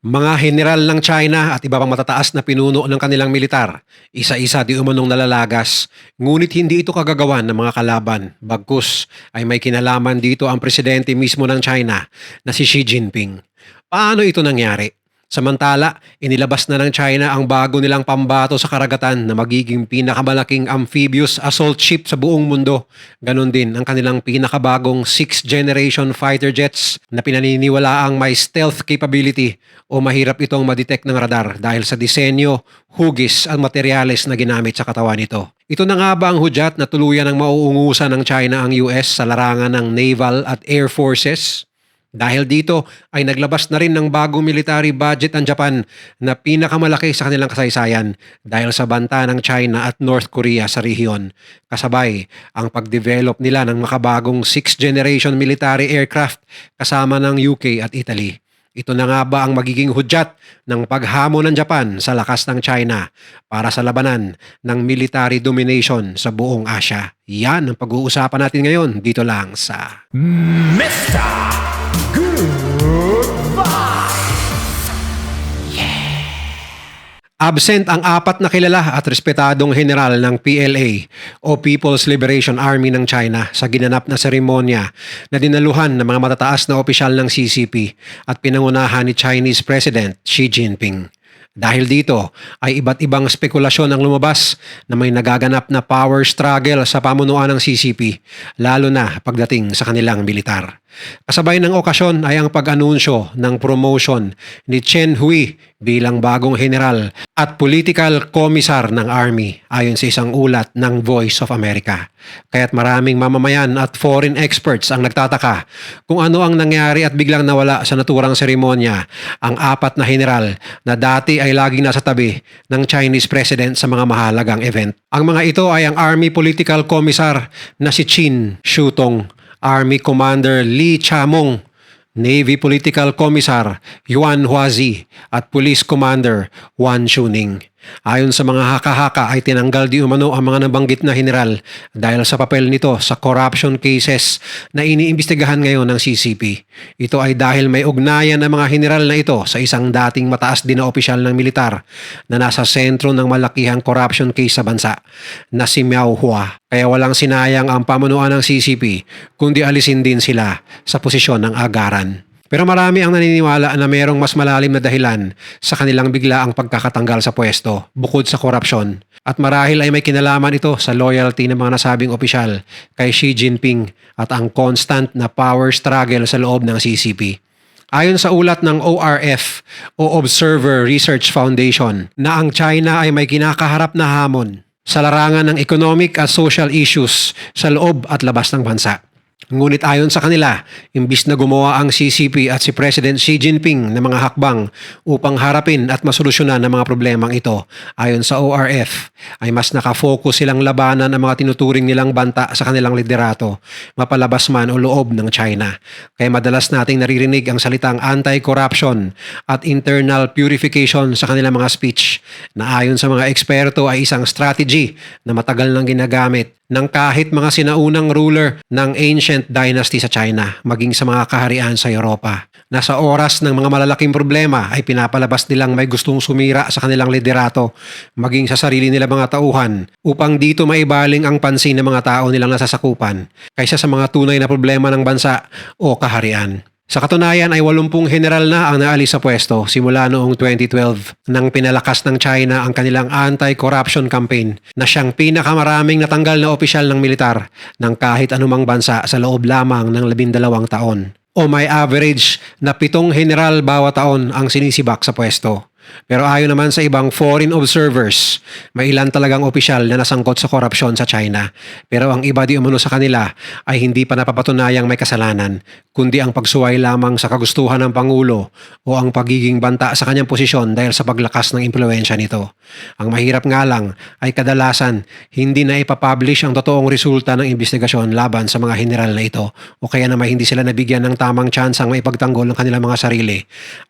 Mga general ng China at iba pang matataas na pinuno ng kanilang militar, isa-isa di umanong nalalagas, ngunit hindi ito kagagawan ng mga kalaban. Bagkus ay may kinalaman dito ang presidente mismo ng China na si Xi Jinping. Paano ito nangyari? Samantala, inilabas na ng China ang bago nilang pambato sa karagatan na magiging pinakamalaking amphibious assault ship sa buong mundo. Ganon din ang kanilang pinakabagong 6th generation fighter jets na pinaniniwalaang may stealth capability o mahirap itong madetect ng radar dahil sa disenyo, hugis at materyales na ginamit sa katawan nito. Ito na nga ba ang hudyat na tuluyan ng mauungusan ng China ang US sa larangan ng naval at air forces? Dahil dito ay naglabas na rin ng bagong military budget ang Japan na pinakamalaki sa kanilang kasaysayan dahil sa banta ng China at North Korea sa rehiyon. Kasabay ang pagdevelop nila ng makabagong 6th generation military aircraft kasama ng UK at Italy. Ito na nga ba ang magiging hudyat ng paghamon ng Japan sa lakas ng China para sa labanan ng military domination sa buong Asia? Yan ang pag-uusapan natin ngayon dito lang sa Mr. Goodbye! Absent ang apat na kilala at respetadong general ng PLA o People's Liberation Army ng China sa ginanap na seremonya na dinaluhan ng mga matataas na opisyal ng CCP at pinangunahan ni Chinese President Xi Jinping. Dahil dito ay iba't ibang spekulasyon ang lumabas na may nagaganap na power struggle sa pamunuan ng CCP, lalo na pagdating sa kanilang militar. Kasabay ng okasyon ay ang pag-anunsyo ng promotion ni Chen Hui bilang bagong general at political commissar ng Army ayon sa isang ulat ng Voice of America. Kaya't maraming mamamayan at foreign experts ang nagtataka kung ano ang nangyari at biglang nawala sa naturang seremonya ang apat na general na dati ay laging nasa tabi ng Chinese President sa mga mahalagang event. Ang mga ito ay ang Army Political Commissar na si Qin Shutong, Army Commander Li Chamong, Navy Political Commissar Yuan Huazi at Police Commander Wan Chuning. Ayon sa mga haka-haka ay tinanggal di umano ang mga nabanggit na general dahil sa papel nito sa corruption cases na iniimbestigahan ngayon ng CCP. Ito ay dahil may ugnayan ng mga general na ito sa isang dating mataas din na opisyal ng militar na nasa sentro ng malakihang corruption case sa bansa na si Miao Hua. Kaya walang sinayang ang pamunuan ng CCP kundi alisin din sila sa posisyon ng agaran. Pero marami ang naniniwala na mayroong mas malalim na dahilan sa kanilang biglaang pagkakatanggal sa pwesto bukod sa korupsyon. At marahil ay may kinalaman ito sa loyalty ng mga nasabing opisyal kay Xi Jinping at ang constant na power struggle sa loob ng CCP. Ayon sa ulat ng ORF o Observer Research Foundation na ang China ay may kinakaharap na hamon sa larangan ng economic at social issues sa loob at labas ng bansa. Ngunit ayon sa kanila, imbis na gumawa ang CCP at si President Xi Jinping ng mga hakbang upang harapin at masolusyonan ang mga problemang ito, ayon sa ORF, ay mas nakafocus silang labanan ang mga tinuturing nilang banta sa kanilang liderato, mapalabas man o loob ng China. Kaya madalas nating naririnig ang salitang anti-corruption at internal purification sa kanilang mga speech na ayon sa mga eksperto ay isang strategy na matagal nang ginagamit ng kahit mga sinaunang ruler ng ancient dynasty sa China, maging sa mga kaharian sa Europa. Nasa oras ng mga malalaking problema ay pinapalabas nilang may gustong sumira sa kanilang liderato, maging sa sarili nila mga tauhan, upang dito maibaling ang pansin ng mga tao nilang nasasakupan, kaysa sa mga tunay na problema ng bansa o kaharian. Sa katunayan ay 80 general na ang naalis sa pwesto simula noong 2012 nang pinalakas ng China ang kanilang anti-corruption campaign na siyang pinakamaraming natanggal na opisyal ng militar ng kahit anumang bansa sa loob lamang ng 12 taon. O may average na 7 general bawat taon ang sinisibak sa pwesto. Pero ayon naman sa ibang foreign observers, may ilan talagang opisyal na nasangkot sa korupsyon sa China. Pero ang iba di umano sa kanila ay hindi pa napapatunayang may kasalanan, kundi ang pagsuway lamang sa kagustuhan ng Pangulo o ang pagiging banta sa kanyang posisyon dahil sa paglakas ng impluensya nito. Ang mahirap nga lang ay kadalasan hindi na ipapublish ang totoong resulta ng investigasyon laban sa mga general na ito o kaya naman hindi sila nabigyan ng tamang tsansang maipagtanggol ng kanilang mga sarili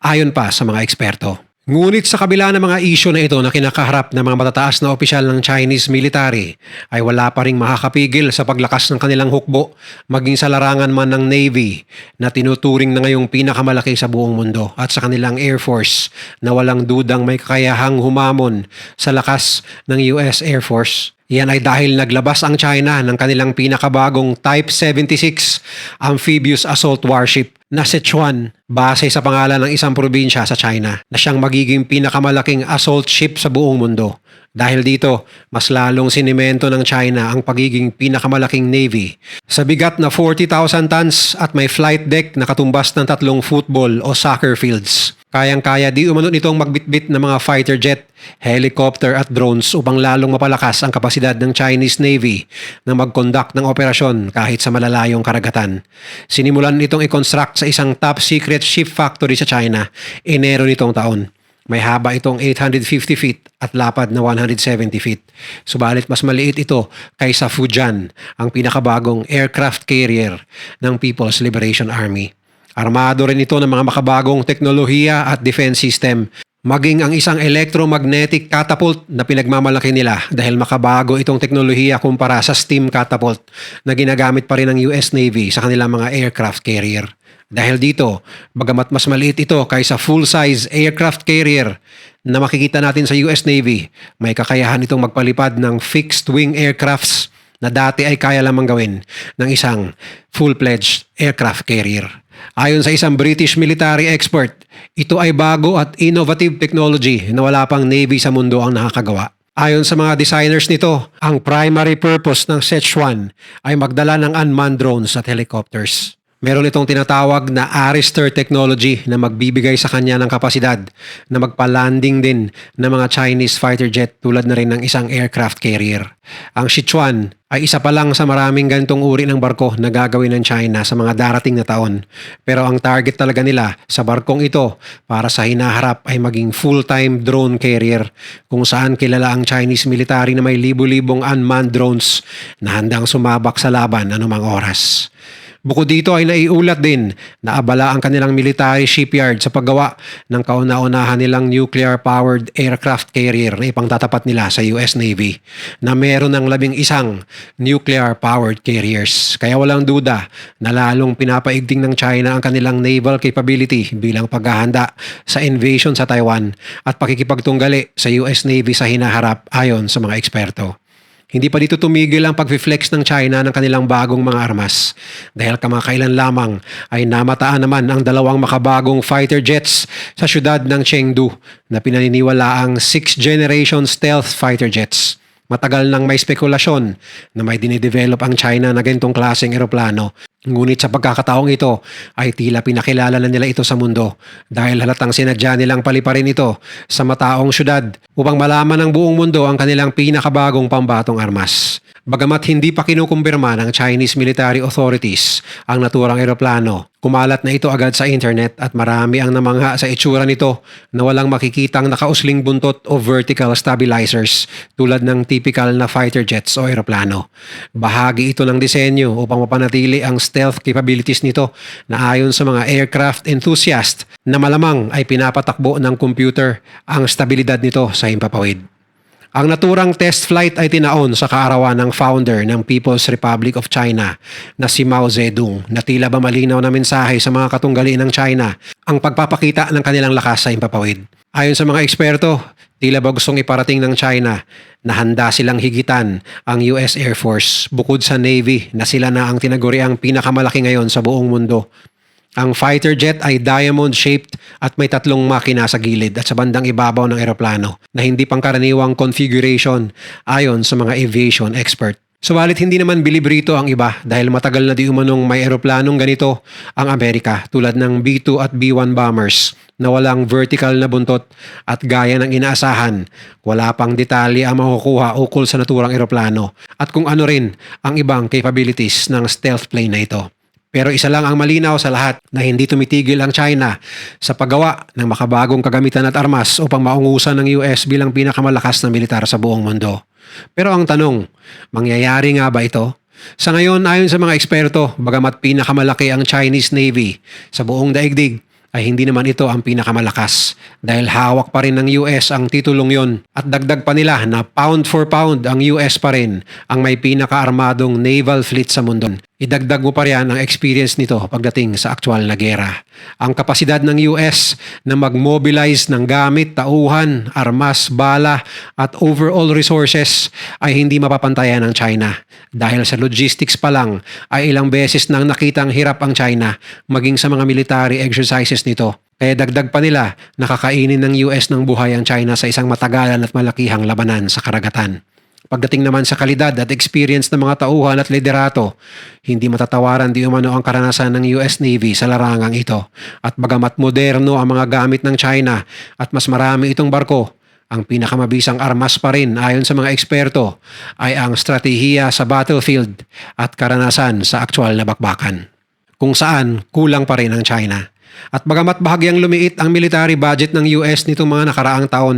ayon pa sa mga eksperto. Ngunit sa kabila ng mga isyu na ito na kinakaharap ng mga matataas na opisyal ng Chinese military, ay wala pa ring makakapigil sa paglakas ng kanilang hukbo maging sa larangan man ng Navy na tinuturing na ngayong pinakamalaki sa buong mundo at sa kanilang Air Force na walang dudang may kakayahang humamon sa lakas ng US Air Force. Yan ay dahil naglabas ang China ng kanilang pinakabagong Type 76 amphibious assault warship na Sichuan base sa pangalan ng isang probinsya sa China na siyang magiging pinakamalaking assault ship sa buong mundo. Dahil dito, mas lalong sinimento ng China ang pagiging pinakamalaking navy. Sa bigat na 40,000 tons at may flight deck na katumbas ng 3 football o soccer fields. Kayang-kaya di umano nitong magbitbit ng mga fighter jet, helicopter at drones upang lalong mapalakas ang kapasidad ng Chinese Navy na mag-conduct ng operasyon kahit sa malalayong karagatan. Sinimulan itong i-construct sa isang top secret ship factory sa China Enero nitong taon. May haba itong 850 feet at lapad na 170 feet. Subalit mas maliit ito kaysa Fujian, ang pinakabagong aircraft carrier ng People's Liberation Army. Armado rin ito ng mga makabagong teknolohiya at defense system, maging ang isang electromagnetic catapult na pinagmamalaki nila dahil makabago itong teknolohiya kumpara sa steam catapult na ginagamit pa rin ng US Navy sa kanilang mga aircraft carrier. Dahil dito, bagamat mas maliit ito kaysa full-size aircraft carrier na makikita natin sa US Navy, may kakayahan itong magpalipad ng fixed-wing aircrafts na dati ay kaya lamang gawin ng isang full-fledged aircraft carrier. Ayon sa isang British military expert, ito ay bago at innovative technology na wala pang Navy sa mundo ang nakakagawa. Ayon sa mga designers nito, ang primary purpose ng Sichuan ay magdala ng unmanned drones at helicopters. Meron itong tinatawag na Arister technology na magbibigay sa kanya ng kapasidad na magpa-landing din ng mga Chinese fighter jet tulad na rin ng isang aircraft carrier. Ang Sichuan ay isa pa lang sa maraming ganitong uri ng barko na gagawin ng China sa mga darating na taon. Pero ang target talaga nila sa barkong ito para sa hinaharap ay maging full-time drone carrier kung saan kilala ang Chinese military na may libu-libong unmanned drones na handang sumabak sa laban anumang oras. Bukod dito ay naiulat din na abala ang kanilang military shipyard sa paggawa ng kauna-unahan nilang nuclear-powered aircraft carrier na ipangtatapat nila sa US Navy na meron ng 11 nuclear-powered carriers. Kaya walang duda na lalong pinapaigting ng China ang kanilang naval capability bilang paghahanda sa invasion sa Taiwan at pakikipagtunggali sa US Navy sa hinaharap ayon sa mga eksperto. Hindi pa dito tumigil ang pag-flex ng China ng kanilang bagong mga armas dahil kamakailan lamang ay namataan naman ang 2 makabagong fighter jets sa syudad ng Chengdu na pinaniniwala ang 6th generation stealth fighter jets. Matagal nang may spekulasyon na may dinidevelop ang China na ganitong klaseng eroplano. Ngunit sa pagkakataong ito ay tila pinakilala na nila ito sa mundo dahil halatang sinadya nilang paliparin ito sa mataong syudad upang malaman ng buong mundo ang kanilang pinakabagong pambatong armas. Bagamat hindi pa kinukumpirma ng Chinese military authorities ang naturang eroplano, kumalat na ito agad sa internet at marami ang namangha sa itsura nito na walang makikitang nakausling buntot o vertical stabilizers tulad ng typical na fighter jets o eroplano. Bahagi ito ng disenyo upang mapanatili ang stealth capabilities nito na ayon sa mga aircraft enthusiast na malamang ay pinapatakbo ng computer ang stabilidad nito sa himpapawid. Ang naturang test flight ay tinaon sa kaarawan ng founder ng People's Republic of China na si Mao Zedong na tila ba malinaw na mensahe sa mga katunggali ng China ang pagpapakita ng kanilang lakas sa himpapawid. Ayon sa mga eksperto, tila ba gustong iparating ng China na handa silang higitan ang US Air Force bukod sa Navy na sila na ang tinaguriang pinakamalaki ngayon sa buong mundo. Ang fighter jet ay diamond-shaped at may 3 makina sa gilid at sa bandang ibabaw ng eroplano na hindi pangkaraniwang configuration ayon sa mga aviation expert. Subalit hindi naman bilibrito ang iba dahil matagal na di umanong may eroplanong ganito ang Amerika tulad ng B-2 at B-1 bombers na walang vertical na buntot at gaya ng inaasahan, wala pang detalye ang makukuha ukol sa naturang eroplano at kung ano rin ang ibang capabilities ng stealth plane na ito. Pero isa lang ang malinaw sa lahat na hindi tumitigil ang China sa paggawa ng makabagong kagamitan at armas upang maungusan ng US bilang pinakamalakas na militar sa buong mundo. Pero ang tanong, mangyayari nga ba ito? Sa ngayon, ayon sa mga eksperto, bagamat pinakamalaki ang Chinese Navy sa buong daigdig, ay hindi naman ito ang pinakamalakas dahil hawak pa rin ng US ang titulong yon at dagdag pa nila na pound for pound ang US pa rin ang may pinakaarmadong naval fleet sa mundo. Idagdag mo pa riyan ang experience nito pagdating sa aktual na gera. Ang kapasidad ng US na mag-mobilize ng gamit, tauhan, armas, bala at overall resources ay hindi mapapantayan ng China. Dahil sa logistics pa lang ay ilang beses nang nakitang hirap ang China maging sa mga military exercises nito. Kaya dagdag pa nila nakakainin ng US ng buhay ang China sa isang matagalan at malakihang labanan sa karagatan. Pagdating naman sa kalidad at experience ng mga tauhan at liderato, hindi matatawaran di umano ang karanasan ng US Navy sa larangang ito. At bagamat moderno ang mga gamit ng China at mas marami itong barko, ang pinakamabisang armas pa rin ayon sa mga eksperto ay ang stratehiya sa battlefield at karanasan sa aktual na bakbakan. Kung saan kulang pa rin ang China. At bagamat bahagyang lumiit ang military budget ng US nitong mga nakaraang taon,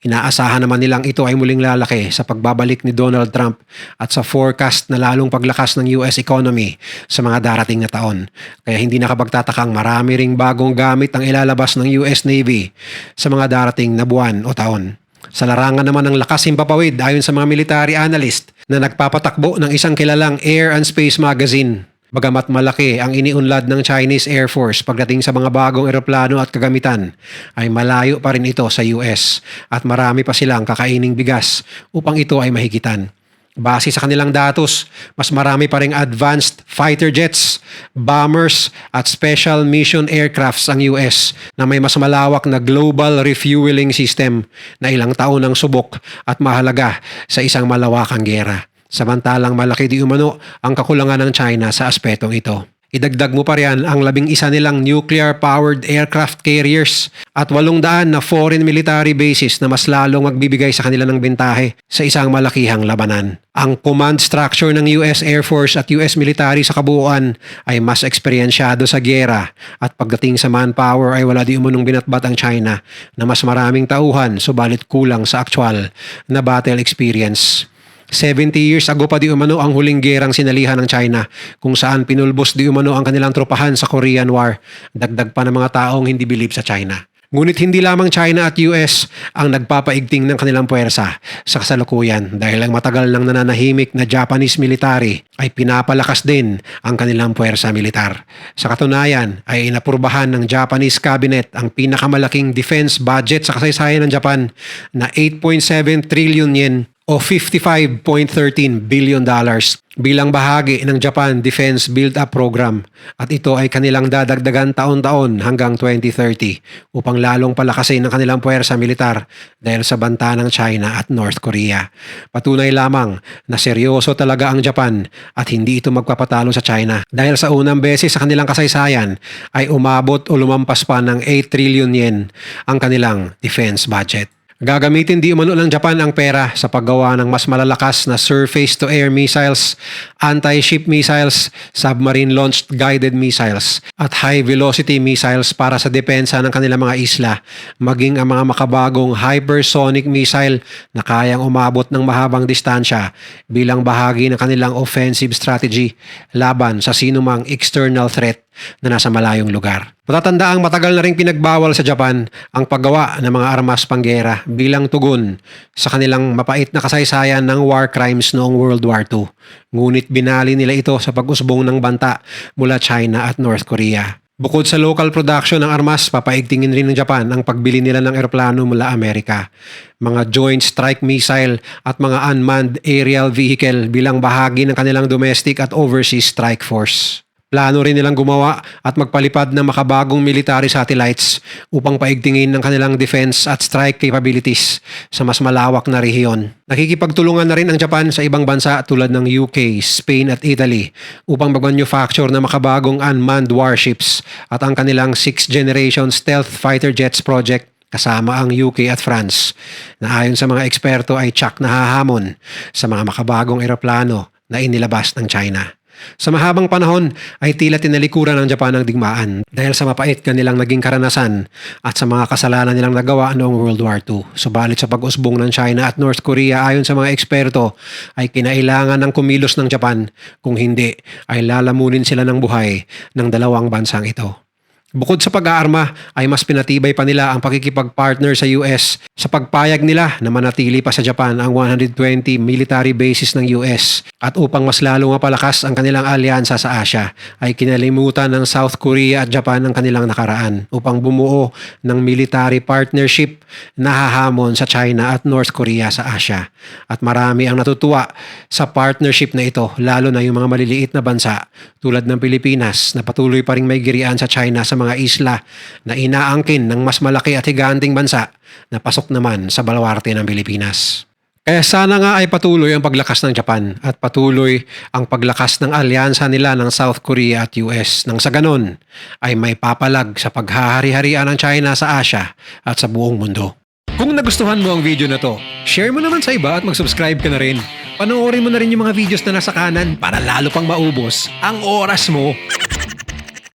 inaasahan naman nilang ito ay muling lalaki sa pagbabalik ni Donald Trump at sa forecast na lalong paglakas ng US economy sa mga darating na taon. Kaya hindi nakapagtatakang marami ring bagong gamit ang ilalabas ng US Navy sa mga darating na buwan o taon. Sa larangan naman ng lakas himpapawid ayon sa mga military analyst na nagpapatakbo ng isang kilalang Air and Space magazine. Bagamat malaki ang iniunlad ng Chinese Air Force pagdating sa mga bagong eroplano at kagamitan, ay malayo pa rin ito sa US at marami pa silang kakaining bigas upang ito ay mahigitan. Base sa kanilang datos, mas marami pa ring advanced fighter jets, bombers at special mission aircrafts ang US na may mas malawak na global refueling system na ilang taon ng subok at mahalaga sa isang malawakang gera. Samantalang malaki di umano ang kakulangan ng China sa aspetong ito. Idagdag mo pa riyan ang 11 nilang nuclear-powered aircraft carriers at 800 na foreign military bases na mas lalong magbibigay sa kanila ng bentahe sa isang malakihang labanan. Ang command structure ng US Air Force at US military sa kabuuan ay mas eksperyensyado sa giyera at pagdating sa manpower ay wala di umunong binatbat ang China na mas maraming tauhan subalit kulang sa actual na battle experience. 70 years ago pa di umano ang huling gerang sinalihan ng China kung saan pinulbos di umano ang kanilang tropahan sa Korean War. Dagdag pa ng mga taong hindi bilib sa China. Ngunit hindi lamang China at US ang nagpapaigting ng kanilang puwersa sa kasalukuyan dahil ang matagal nang nananahimik na Japanese military ay pinapalakas din ang kanilang puwersa militar. Sa katunayan ay inapurbahan ng Japanese cabinet ang pinakamalaking defense budget sa kasaysayan ng Japan na 8.7 trillion yen o $55.13 billion bilang bahagi ng Japan Defense Build-Up Program at ito ay kanilang dadagdagan taon-taon hanggang 2030 upang lalong palakasin ang kanilang puwersa militar dahil sa banta ng China at North Korea. Patunay lamang na seryoso talaga ang Japan at hindi ito magpapatalo sa China dahil sa unang beses sa kanilang kasaysayan ay umabot o lumampas pa ng 8 trillion yen ang kanilang defense budget. Gagamitin di umano ng Japan ang pera sa paggawa ng mas malalakas na surface-to-air missiles, anti-ship missiles, submarine-launched guided missiles, at high-velocity missiles para sa depensa ng kanilang mga isla, maging ang mga makabagong hypersonic missile na kayang umabot ng mahabang distansya bilang bahagi ng kanilang offensive strategy laban sa sinumang external threat na nasa malayong lugar. Matatandaang matagal na ring pinagbawal sa Japan ang paggawa ng mga armas panggera bilang tugon sa kanilang mapait na kasaysayan ng war crimes noong World War II. Ngunit binali nila ito sa pag-usbong ng banta mula China at North Korea. Bukod sa local production ng armas, papaigtingin rin ng Japan ang pagbili nila ng eroplano mula Amerika, mga Joint Strike Missile at mga unmanned aerial vehicle bilang bahagi ng kanilang domestic at overseas strike force. Plano rin nilang gumawa at magpalipad ng makabagong military satellites upang paigtingin ng kanilang defense at strike capabilities sa mas malawak na rehiyon. Nakikipagtulungan na rin ang Japan sa ibang bansa tulad ng UK, Spain at Italy upang mag-manufacture ng makabagong unmanned warships at ang kanilang 6th generation stealth fighter jets project kasama ang UK at France na ayon sa mga eksperto ay tsak na hahamon sa mga makabagong eroplano na inilabas ng China. Sa mahabang panahon ay tila tinalikuran ng Japan ang digmaan dahil sa mapait kanilang naging karanasan at sa mga kasalanan nilang nagawa noong World War II. Subalit sa pag-usbong ng China at North Korea ayon sa mga eksperto ay kinailangan ng kumilos ng Japan kung hindi ay lalamunin sila ng buhay ng dalawang bansang ito. Bukod sa pag-aarma ay mas pinatibay pa nila ang pakikipag-partner sa US sa pagpayag nila na manatili pa sa Japan ang 120 military bases ng US at upang mas lalo mapalakas ang kanilang alyansa sa Asia ay kinalimutan ng South Korea at Japan ang kanilang nakaraan upang bumuo ng military partnership na hahamon sa China at North Korea sa Asia. At marami ang natutuwa sa partnership na ito lalo na yung mga maliliit na bansa tulad ng Pilipinas na patuloy pa ring may girian sa China sa mga isla na inaangkin ng mas malaki at higanting bansa na pasok naman sa baluarte ng Pilipinas. Kaya sana nga ay patuloy ang paglakas ng Japan at patuloy ang paglakas ng alyansa nila ng South Korea at US nang sa ganon ay may papalag sa paghahari-harian ng China sa Asia at sa buong mundo. Kung nagustuhan mo ang video na to, share mo naman sa iba at mag-subscribe ka na rin. Panoorin mo na rin yung mga videos na nasa kanan para lalo pang maubos ang oras mo.